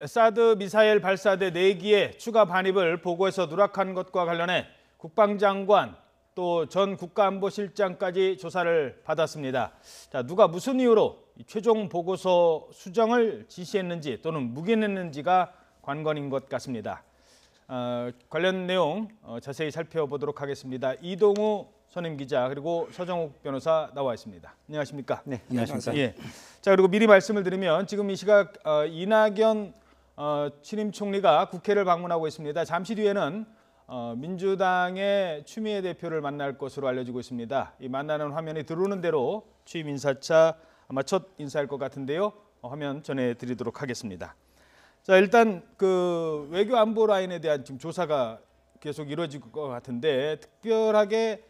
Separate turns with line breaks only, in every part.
사드 미사일 발사대 4기의 추가 반입을 보고에서 누락한 것과 관련해 국방장관 또 전 국가안보실장까지 조사를 받았습니다. 자, 누가 무슨 이유로 최종 보고서 수정을 지시했는지 또는 묵인했는지가 관건인 것 같습니다. 관련 내용 자세히 살펴보도록 하겠습니다. 이동우 선임기자 그리고 서정욱 변호사 나와 있습니다. 안녕하십니까?
네, 안녕하십니까?
예. 자, 그리고 미리 말씀을 드리면 지금 이 시각 이낙연 신임 총리가 국회를 방문하고 있습니다. 잠시 뒤에는 민주당의 추미애 대표를 만날 것으로 알려지고 있습니다. 이 만나는 화면이 들어오는 대로 취임 인사차 아마 첫 인사일 것 같은데요. 화면 전해드리도록 하겠습니다. 자, 일단 그 외교 안보 라인에 대한 지금 조사가 계속 이루어질 것 같은데 특별하게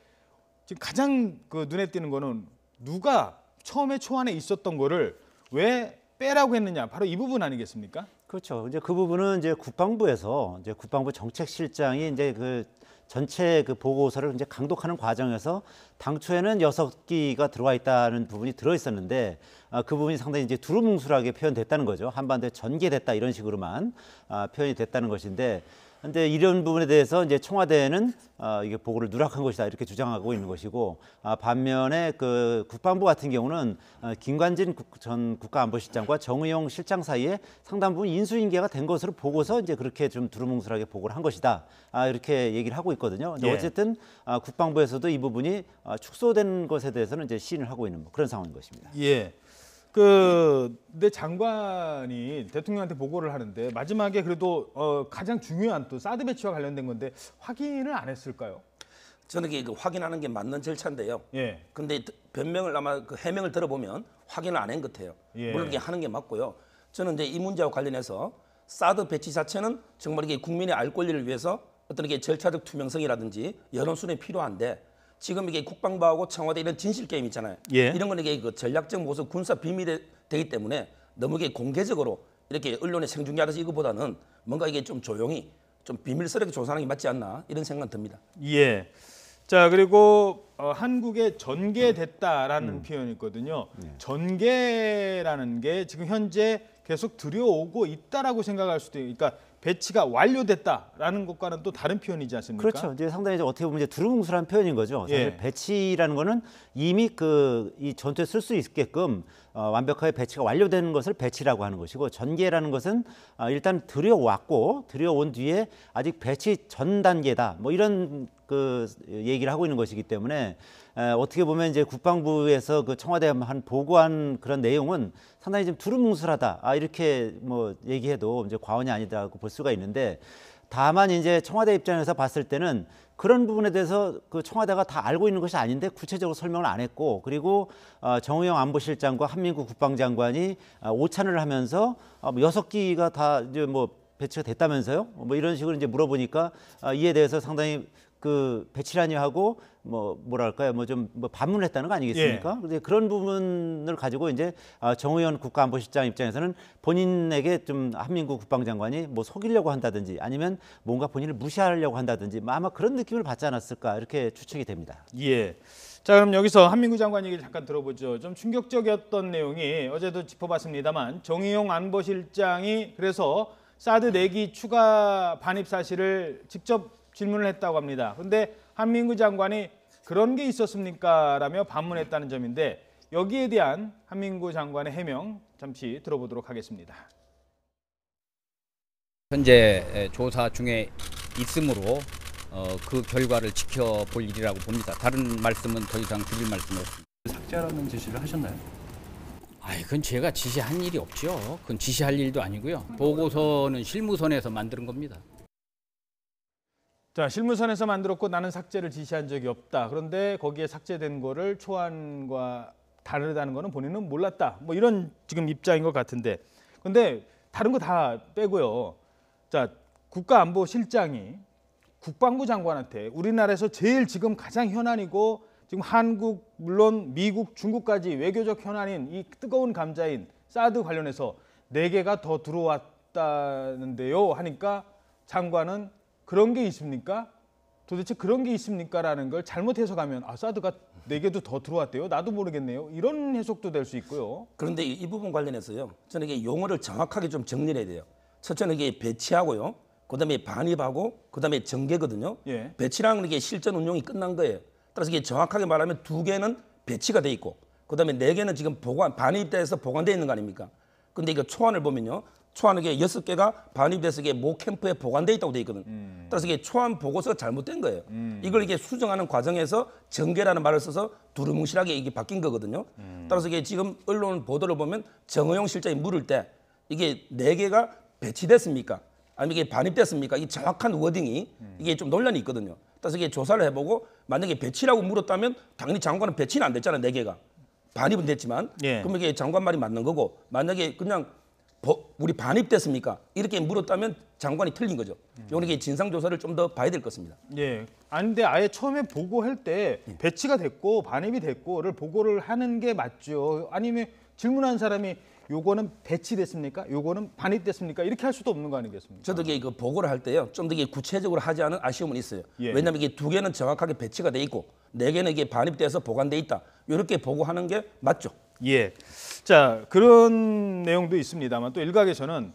지금 가장 그 눈에 띄는 거는 누가 처음에 초안에 있었던 거를 왜 빼라고 했느냐, 바로 이 부분 아니겠습니까?
그렇죠. 이제 그 부분은 이제 국방부에서 이제 국방부 정책실장이 이제 그 전체 그 보고서를 이제 강독하는 과정에서 당초에는 6기가 들어와 있다는 부분이 들어 있었는데 그 부분이 상당히 이제 두루뭉술하게 표현됐다는 거죠. 한반도에 전개됐다 이런 식으로만 표현이 됐다는 것인데, 근데 이런 부분에 대해서 이제 청와대는 이게 보고를 누락한 것이다 이렇게 주장하고 있는 것이고, 반면에 그 국방부 같은 경우는 김관진 전 국가안보실장과 정의용 실장 사이에 상당 부분 인수인계가 된 것으로 보고서 이제 그렇게 좀 두루뭉술하게 보고를 한 것이다 이렇게 얘기를 하고 있거든요. 근데 어쨌든 국방부에서도 이 부분이 축소된 것에 대해서는 이제 시인을 하고 있는 그런 상황인 것입니다.
예. 내 장관이 대통령한테 보고를 하는데 마지막에 그래도 가장 중요한 또 사드 배치와 관련된 건데 확인을 안 했을까요?
저는 이게 확인하는 게 맞는 절차인데요.
예.
근데 변명을 아마 그 해명을 들어보면 확인을 안 한 것 같아요.
예.
물론 이게 하는 게 맞고요. 저는 이제 이 문제와 관련해서 사드 배치 자체는 정말 이게 국민의 알 권리를 위해서 어떤 이게 절차적 투명성이라든지 여론순위 필요한데, 지금 이게 국방부하고 청와대 이런 진실 게임 있잖아요.
예.
이런 건 이게 그 전략적 모습 군사 비밀이 되기 때문에 너무 이게 공개적으로 이렇게 언론에 생중계하듯이 이거보다는 뭔가 이게 좀 조용히 좀 비밀스럽게 조사하는 게 맞지 않나 이런 생각 듭니다.
예. 자, 그리고 한국에 전개됐다라는 표현이 있거든요. 전개라는 게 지금 현재 계속 들여오고 있다라고 생각할 수도 있고, 그러니까 배치가 완료됐다라는 것과는 또 다른 표현이지 않습니까?
그렇죠. 이제 상당히 이제 어떻게 보면 이제 두루뭉술한 표현인 거죠. 사실
예.
배치라는 거는 이미 이 전투에 쓸 수 있게끔 완벽하게 배치가 완료되는 것을 배치라고 하는 것이고, 전개라는 것은 일단 들여온 뒤에 아직 배치 전 단계다 뭐 이런 그 얘기를 하고 있는 것이기 때문에 어떻게 보면 이제 국방부에서 그 청와대에 한 보고한 그런 내용은 상당히 좀 두루뭉술하다 이렇게 뭐 얘기해도 이제 과언이 아니다고 볼 수가 있는데, 다만 이제 청와대 입장에서 봤을 때는 그런 부분에 대해서 그 청와대가 다 알고 있는 것이 아닌데 구체적으로 설명을 안 했고, 그리고 정의용 안보실장과 한민구 국방장관이 오찬을 하면서 6기가 다 이제 뭐 배치가 됐다면서요? 뭐 이런 식으로 이제 물어보니까 이에 대해서 상당히 그 배치라니 하고 뭐랄까요, 좀 반문했다는 거 아니겠습니까?
예.
근데 그런 부분을 가지고 이제 정의원 국가안보실장 입장에서는 본인에게 좀 한민구 국방장관이 뭐 속이려고 한다든지 아니면 뭔가 본인을 무시하려고 한다든지 아마 그런 느낌을 받지 않았을까 이렇게 추측이 됩니다.
예. 자, 그럼 여기서 한민구 장관 얘기를 잠깐 들어보죠. 좀 충격적이었던 내용이 어제도 짚어봤습니다만, 정의용 안보실장이 그래서 사드 4기 추가 반입 사실을 직접 질문을 했다고 합니다. 그런데 한민구 장관이 그런 게 있었습니까? 라며 반문했다는 점인데, 여기에 대한 한민구 장관의 해명 잠시 들어보도록 하겠습니다.
현재 조사 중에 있으므로 그 결과를 지켜볼 일이라고 봅니다. 다른 말씀은 더 이상 드릴 말씀이 없습니다.
삭제하라는 지시를 하셨나요?
그건 제가 지시한 일이 없죠. 그건 지시할 일도 아니고요. 보고서는 실무선에서 만드는 겁니다.
자, 실무선에서 만들었고 나는 삭제를 지시한 적이 없다. 그런데 거기에 삭제된 거를 초안과 다르다는 거는 본인은 몰랐다. 뭐 이런 지금 입장인 것 같은데, 근데 다른 거 다 빼고요. 자, 국가안보실장이 국방부 장관한테 우리나라에서 제일 지금 가장 현안이고 지금 한국 물론 미국 중국까지 외교적 현안인 이 뜨거운 감자인 사드 관련해서 4개가 더 들어왔다는데요 하니까 장관은 그런 게 있습니까? 도대체 그런 게 있습니까? 라는 걸 잘못 해석하면 사드가 4개도 더 들어왔대요. 나도 모르겠네요. 이런 해석도 될 수 있고요.
그런데 이 부분 관련해서요, 저는 이게 용어를 정확하게 좀 정리를 해야 돼요. 첫째는 이게 배치하고요. 그다음에 반입하고 그다음에 전개거든요.
예.
배치랑 이게 실전 운용이 끝난 거예요. 따라서 이게 정확하게 말하면 2개는 배치가 돼 있고 그다음에 4개는 지금 반입돼서 보관돼 있는 거 아닙니까? 근데 이거 초안을 보면요. 초안은 이게 6개가 반입돼서 이게 모 캠프에 보관돼 있다고 돼 있거든. 따라서 이게 초안 보고서가 잘못된 거예요. 이걸 이게 수정하는 과정에서 전개라는 말을 써서 두루뭉실하게 이게 바뀐 거거든요. 따라서 이게 지금 언론 보도를 보면 정의용 실장이 물을 때 이게 4개가 배치됐습니까? 아니면 이게 반입됐습니까? 이 정확한 워딩이 이게 좀 논란이 있거든요. 따라서 이게 조사를 해보고 만약에 배치라고 물었다면 당연히 장관은 배치는 안 됐잖아요. 4개가. 반입은 됐지만
예.
그럼 이게 장관 말이 맞는 거고 만약에 그냥 우리 반입됐습니까? 이렇게 물었다면 장관이 틀린 거죠. 이건 이게 진상조사를 좀 더 봐야 될 것 같습니다.
예. 아닌데 아예 처음에 보고할 때 배치가 됐고 반입이 됐고를 보고를 하는 게 맞죠. 아니면 질문한 사람이 요거는 배치됐습니까? 요거는 반입됐습니까? 이렇게 할 수도 없는 거 아니겠습니까?
저도 이게 그 보고를 할 때요. 좀 더 이게 구체적으로 하지 않은 아쉬움은 있어요.
예.
왜냐하면 이게 2개는 정확하게 배치가 돼 있고 4개는 이게 반입돼서 보관돼 있다. 이렇게 보고하는 게 맞죠.
예. 자, 그런 내용도 있습니다만 또 일각에서는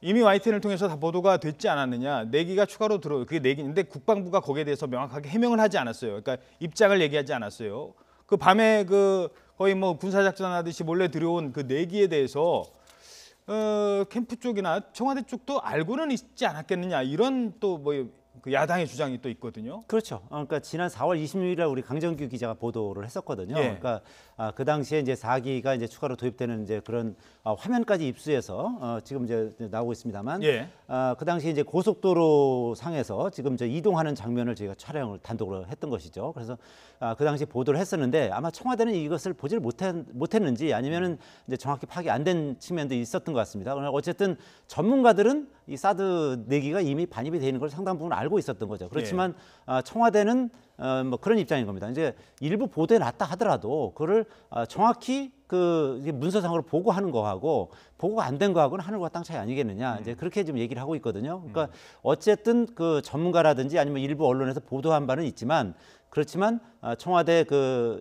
이미 YTN을 통해서 다 보도가 됐지 않았느냐. 4기가 추가로 그게 4기인데 국방부가 거기에 대해서 명확하게 해명을 하지 않았어요. 그러니까 입장을 얘기하지 않았어요. 그 밤에 그 거의 뭐 군사작전 하듯이 몰래 들어온 그 4기에 대해서 캠프 쪽이나 청와대 쪽도 알고는 있지 않았겠느냐. 이런 또 뭐 그 야당의 주장이 또 있거든요.
그렇죠. 그러니까 지난 4월 26일에 우리 강정규 기자가 보도를 했었거든요.
예.
그러니까 그 당시에 이제 4기가 이제 추가로 도입되는 이제 그런 화면까지 입수해서 지금 이제 나오고 있습니다만,
예.
그 당시에 이제 고속도로 상에서 지금 저 이동하는 장면을 저희가 촬영을 단독으로 했던 것이죠. 그래서 그 당시 보도를 했었는데 아마 청와대는 이것을 보지를 못했는지 아니면은 이제 정확히 파악이 안 된 측면도 있었던 것 같습니다. 그러나 어쨌든 전문가들은 이 사드 4기가 이미 반입이 되는 걸 상당 부분 알고 있었던 거죠. 그렇지만 청와대는 뭐 그런 입장인 겁니다. 이제 일부 보도에 났다 하더라도 그거를 정확히 그 문서상으로 보고하는 거하고 보고가 안 된 거하고는 하늘과 땅 차이 아니겠느냐. 이제 그렇게 좀 얘기를 하고 있거든요. 그러니까 어쨌든 그 전문가라든지 아니면 일부 언론에서 보도한 바는 있지만 그렇지만 청와대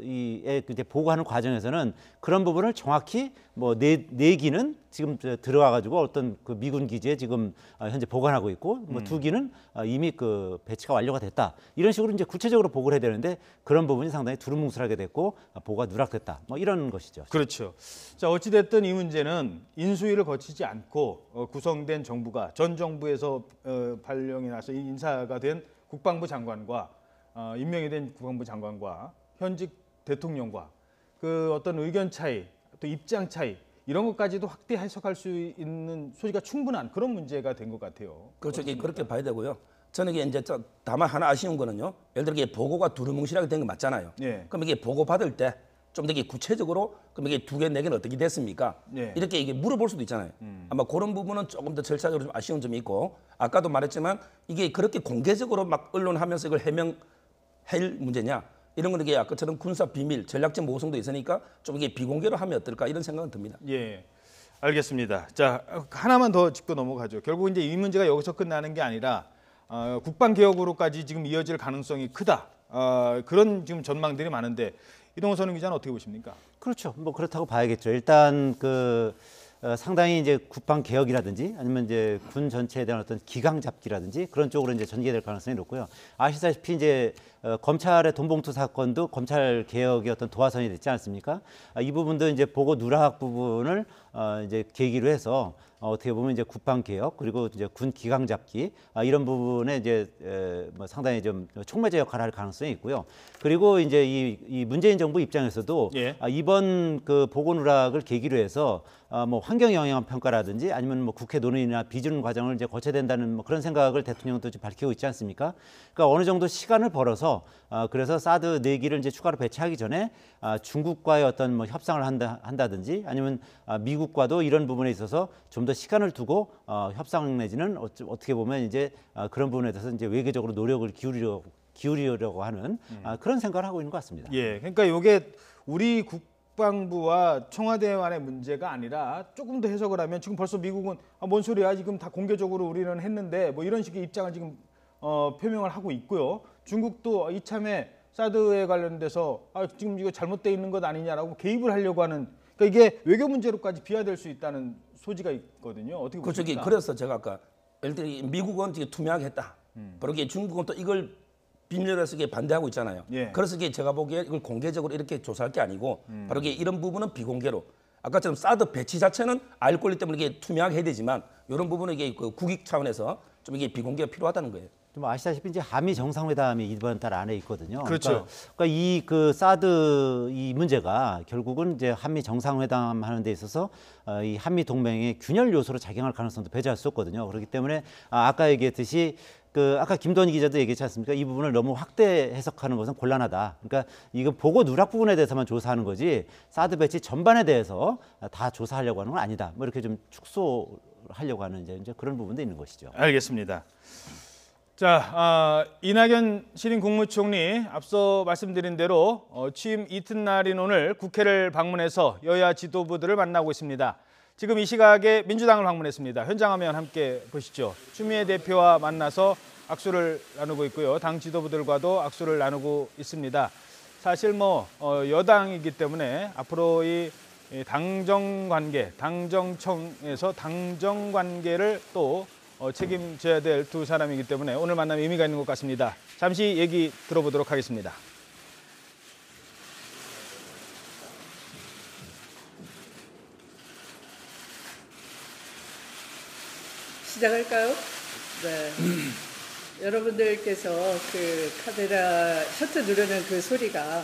이제 보고하는 과정에서는 그런 부분을 정확히 뭐 내기는 지금 들어와 가지고 어떤 그 미군 기지에 지금 현재 보관하고 있고 뭐 2기는 이미 그 배치가 완료가 됐다. 이런 식으로 이제 구체적으로 보고를 해야 되는데 그런 부분이 상당히 두루뭉술하게 됐고 보고가 누락됐다. 뭐 이런 것이죠.
그렇죠. 자, 어찌 됐든 이 문제는 인수위를 거치지 않고 구성된 정부가 전 정부에서 발령이 나서 인사가 된 국방부 장관과 임명이 된 국방부 장관과 현직 대통령과 그 어떤 의견 차이, 또 입장 차이 이런 것까지도 확대 해석할 수 있는 소지가 충분한 그런 문제가 된 것 같아요.
그렇죠. 이게 그렇게 봐야 되고요. 저는 이게 이제 다만 하나 아쉬운 거는요. 예를 들어 이게 보고가 두루뭉실하게 된 거 맞잖아요.
예.
그럼 이게 보고 받을 때 좀 더 구체적으로 그럼 이게 2개, 4개는 어떻게 됐습니까?
예.
이렇게 이게 물어볼 수도 있잖아요. 아마 그런 부분은 조금 더 절차적으로 좀 아쉬운 점이 있고 아까도 말했지만 이게 그렇게 공개적으로 막 언론하면서 이걸 해명할 문제냐? 이런 건 이게 아까처럼 군사 비밀, 전략적 모성도 있으니까 좀 이게 비공개로 하면 어떨까 이런 생각은 듭니다.
예, 알겠습니다. 자, 하나만 더 짚고 넘어가죠. 결국 이제 이 문제가 여기서 끝나는 게 아니라 국방 개혁으로까지 지금 이어질 가능성이 크다. 그런 지금 전망들이 많은데 이동호 선임 기자는 어떻게 보십니까?
그렇죠. 뭐 그렇다고 봐야겠죠. 일단 상당히 이제 국방 개혁이라든지 아니면 이제 군 전체에 대한 어떤 기강 잡기라든지 그런 쪽으로 이제 전개될 가능성이 높고요. 아시다시피 이제 검찰의 돈봉투 사건도 검찰 개혁의 어떤 도화선이 됐지 않습니까? 이 부분도 이제 보고 누락 부분을 이제 계기로 해서 어떻게 보면 이제 국방 개혁 그리고 이제 군 기강 잡기 이런 부분에 이제 뭐 상당히 좀 촉매제 역할을 할 가능성이 있고요. 그리고 이제 이 문재인 정부 입장에서도
예.
이번 그 보고 누락을 계기로 해서 뭐 환경 영향 평가라든지 아니면 뭐 국회 논의나 비준 과정을 이제 거쳐야 된다는 뭐 그런 생각을 대통령도 지금 밝히고 있지 않습니까? 그러니까 어느 정도 시간을 벌어서 그래서 사드 4기를 이제 추가로 배치하기 전에 중국과의 어떤 뭐 협상을 한다든지 아니면 미국과도 이런 부분에 있어서 좀 더 시간을 두고 협상 내지는 어떻게 보면 이제 그런 부분에 대해서 이제 외교적으로 노력을 기울이려고 하는 그런 생각을 하고 있는 것 같습니다.
예, 그러니까 이게 우리 국방부와 청와대만의 문제가 아니라 조금 더 해석을 하면 지금 벌써 미국은 뭔 소리야 지금 다 공개적으로 우리는 했는데 뭐 이런 식의 입장을 지금 표명을 하고 있고요. 중국도 이참에 사드에 관련돼서 지금 이거 잘못돼 있는 것 아니냐라고 개입을 하려고 하는 그러니까 이게 외교 문제로까지 비화될 수 있다는 소지가 있거든요. 어떻게
그렇죠.
보십니까?
그래서 제가 아까 예를 들어 미국은 이게 투명하게 했다. 바로 이게 중국은 또 이걸 비밀에서 이게 반대하고 있잖아요.
예.
그래서 이게 제가 보기에 이걸 공개적으로 이렇게 조사할 게 아니고 바로 이게 이런 부분은 비공개로 아까처럼 사드 배치 자체는 알 권리 때문에 이게 투명하게 해야 되지만 이런 부분은 이게 그 국익 차원에서 좀 이게 비공개가 필요하다는 거예요.
좀 아시다시피 이제 한미 정상회담이 이번 달 안에 있거든요.
그렇죠.
그러니까 이 그 사드 이 문제가 결국은 이제 한미 정상회담 하는 데 있어서 이 한미 동맹의 균열 요소로 작용할 가능성도 배제할 수 없거든요. 그렇기 때문에 아까 얘기했듯이 그 아까 김건희 기자도 얘기했지 않습니까? 이 부분을 너무 확대 해석하는 것은 곤란하다. 그러니까 이거 보고 누락 부분에 대해서만 조사하는 거지 사드 배치 전반에 대해서 다 조사하려고 하는 건 아니다. 뭐 이렇게 좀 축소하려고 하는 이제 그런 부분도 있는 것이죠.
알겠습니다. 자, 이낙연 신임 국무총리 앞서 말씀드린 대로 취임 이튿날인 오늘 국회를 방문해서 여야 지도부들을 만나고 있습니다. 지금 이 시각에 민주당을 방문했습니다. 현장 화면 함께 보시죠. 추미애 대표와 만나서 악수를 나누고 있고요. 당 지도부들과도 악수를 나누고 있습니다. 사실 여당이기 때문에 앞으로 이 당정 관계, 당정청에서 당정 관계를 또 책임져야 될 두 사람이기 때문에 오늘 만남 의미가 있는 것 같습니다. 잠시 얘기 들어보도록 하겠습니다.
시작할까요? 네. 여러분들께서 그 카메라 셔터 누르는 그 소리가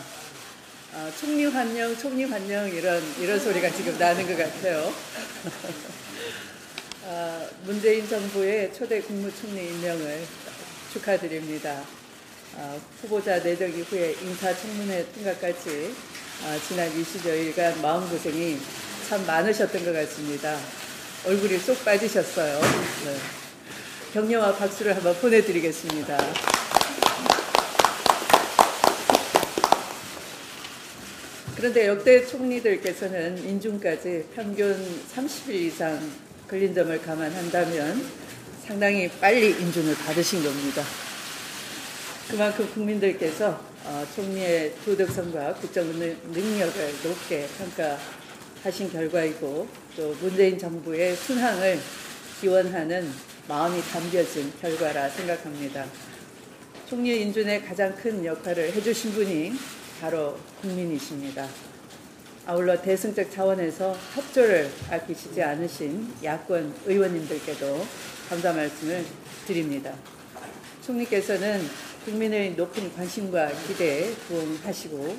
총리 환영, 총리 환영 이런 소리가 지금 나는 것 같아요. 문재인 정부의 초대 국무총리 임명을 축하드립니다. 후보자 내정 이후에 인사청문회 통과까지 지난 20여일간 마음고생이 참 많으셨던 것 같습니다. 얼굴이 쏙 빠지셨어요. 네. 격려와 박수를 한번 보내드리겠습니다. 그런데 역대 총리들께서는 인준까지 평균 30일 이상 걸린 점을 감안한다면 상당히 빨리 인준을 받으신 겁니다. 그만큼 국민들께서 총리의 도덕성과 국정 능력을 높게 평가하신 결과이고 또 문재인 정부의 순항을 기원하는 마음이 담겨진 결과라 생각합니다. 총리 인준에 가장 큰 역할을 해주신 분이 바로 국민이십니다. 아울러 대승적 차원에서 협조를 아끼시지 않으신 야권 의원님들께도 감사 말씀을 드립니다. 총리께서는 국민의 높은 관심과 기대에 부응하시고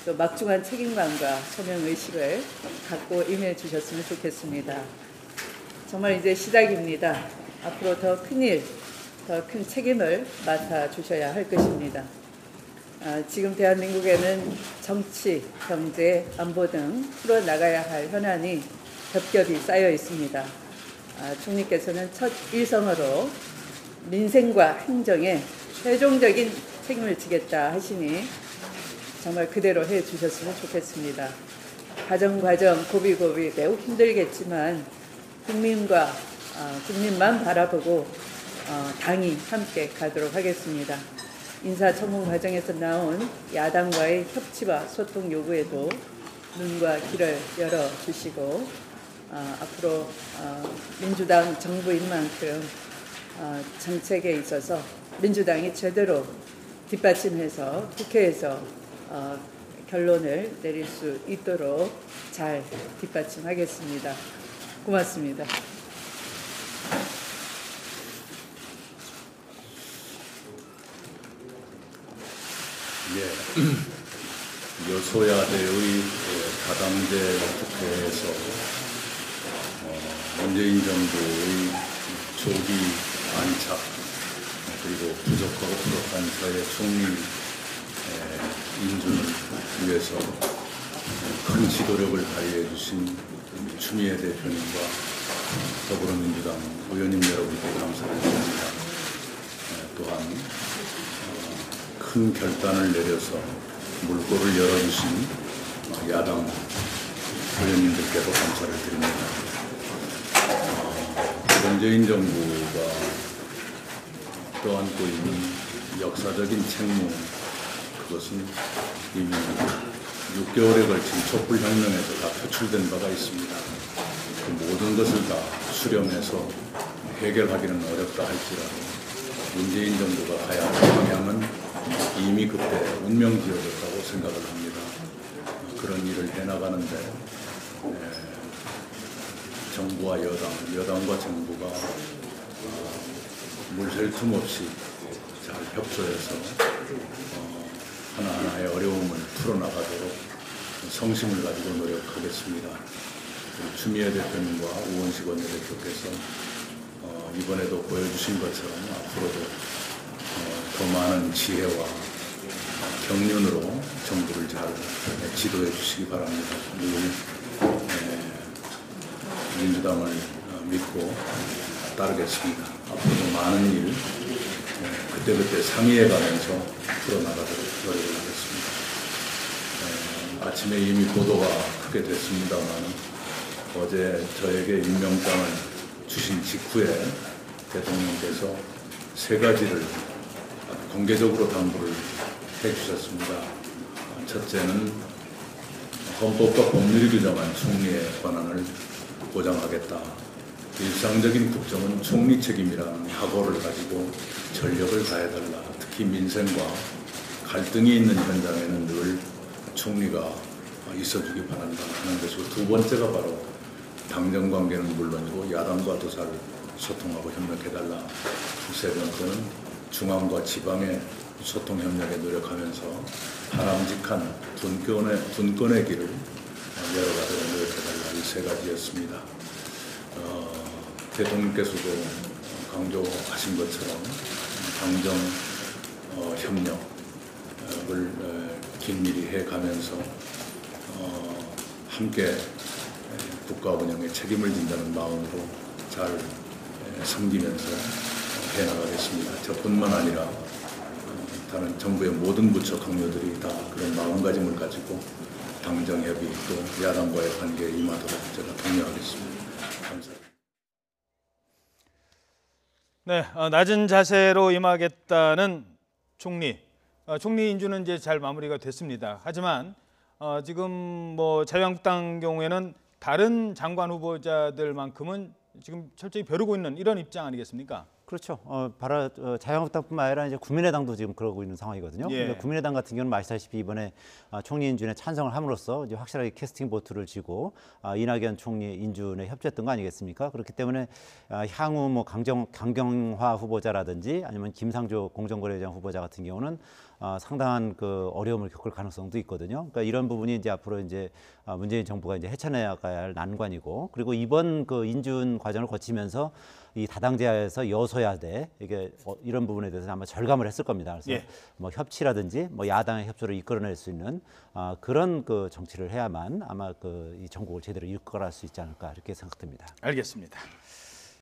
또 막중한 책임감과 소명의식을 갖고 임해 주셨으면 좋겠습니다. 정말 이제 시작입니다. 앞으로 더 큰 일, 더 큰 책임을 맡아주셔야 할 것입니다. 지금 대한민국에는 정치, 경제, 안보 등 풀어나가야 할 현안이 겹겹이 쌓여 있습니다. 총리께서는 첫 일성으로 민생과 행정에 최종적인 책임을 지겠다 하시니 정말 그대로 해주셨으면 좋겠습니다. 과정 고비고비 매우 힘들겠지만 국민만 바라보고 당이 함께 가도록 하겠습니다. 인사청문 과정에서 나온 야당과의 협치와 소통 요구에도 눈과 귀를 열어주시고 앞으로 민주당 정부인 만큼 정책에 있어서 민주당이 제대로 뒷받침해서 국회에서 결론을 내릴 수 있도록 잘 뒷받침하겠습니다. 고맙습니다.
여소야대의 다당제 국회에서 문재인 정부의 조기 안착 그리고 부족하고 부족한 저의 총리 인준을 위해서 큰 지도력을 발휘해 주신 추미애 대표님과 더불어민주당 의원님 여러분께 감사를 드립니다. 또한 큰 결단을 내려서 물꼬를 열어주신 야당 의원님들께도 감사를 드립니다. 문재인 정부가 떠안고 있는 역사적인 책무, 그것은 이미 6개월에 걸친 촛불혁명에서 다 표출된 바가 있습니다. 그 모든 것을 다 수렴해서 해결하기는 어렵다 할지라도 문재인 정부가 가야 할 방향은 이미 그때 운명지어졌다고 생각을 합니다. 그런 일을 해나가는데 정부와 여당과 정부가 물샐 틈 없이 잘 협조해서 하나하나의 어려움을 풀어나가도록 성심을 가지고 노력하겠습니다. 추미애 대표님과 우원식 원내대표께서 이번에도 보여주신 것처럼 앞으로도 더 많은 지혜와 경륜으로 정부를 잘 지도해 주시기 바랍니다. 늘 민주당을 믿고 따르겠습니다. 앞으로 많은 일 그때그때 상의해가면서 풀어나가도록 노력을 하겠습니다. 아침에 이미 보도가 크게 됐습니다만 어제 저에게 임명장을 주신 직후에 대통령께서 세 가지를 공개적으로 당부를 해주셨습니다. 첫째는 헌법과 법률이 규정한 총리의 권한을 보장하겠다. 일상적인 국정은 총리 책임이라는 각오를 가지고 전력을 다해달라. 특히 민생과 갈등이 있는 현장에는 늘 총리가 있어주기 바란다 하는 것이고, 두 번째가 바로 당정 관계는 물론이고 야당과도 잘 소통하고 협력해달라. 세 번째는 중앙과 지방의 소통 협력에 노력하면서 바람직한 분권의 길을 열어가도록 노력해달라. 이 세 가지였습니다. 대통령께서도 강조하신 것처럼 당정 협력을 긴밀히 해가면서 함께 국가 운영에 책임을 진다는 마음으로 잘 섬기면서 해나가겠습니다. 저뿐만 아니라 다른 정부의 모든 부처 강요들이 다 그런 마음가짐을 가지고 당정협의 또 야당과의 관계에 임하도록 제가 독려하겠습니다. 감사합니다.
네, 낮은 자세로 임하겠다는 총리. 총리 인준은 이제 잘 마무리가 됐습니다. 하지만 지금 뭐 자유한국당 경우에는 다른 장관 후보자들만큼은 지금 철저히 벼르고 있는 이런 입장 아니겠습니까?
그렇죠. 바로 자유한국당뿐만 아니라 이제 국민의당도 지금 그러고 있는 상황이거든요.
예.
근데 국민의당 같은 경우는 아시다시피 이번에 총리 인준에 찬성을 함으로써 이제 확실하게 캐스팅 보트를 쥐고 이낙연 총리 인준에 협조했던 거 아니겠습니까? 그렇기 때문에 향후 뭐 강경화 후보자라든지 아니면 김상조 공정거래위원장 후보자 같은 경우는 상당한 그 어려움을 겪을 가능성도 있거든요. 그러니까 이런 부분이 이제 앞으로 이제 문재인 정부가 이제 헤쳐나가야 할 난관이고, 그리고 이번 그 인준 과정을 거치면서 이 다당제하에서 여소야대 이게 이런 부분에 대해서 아마 절감을 했을 겁니다. 그래서
예.
뭐 협치라든지 뭐 야당의 협조를 이끌어낼 수 있는 그런 그 정치를 해야만 아마 그 이 전국을 제대로 이끌어갈 수 있지 않을까 이렇게 생각됩니다.
알겠습니다.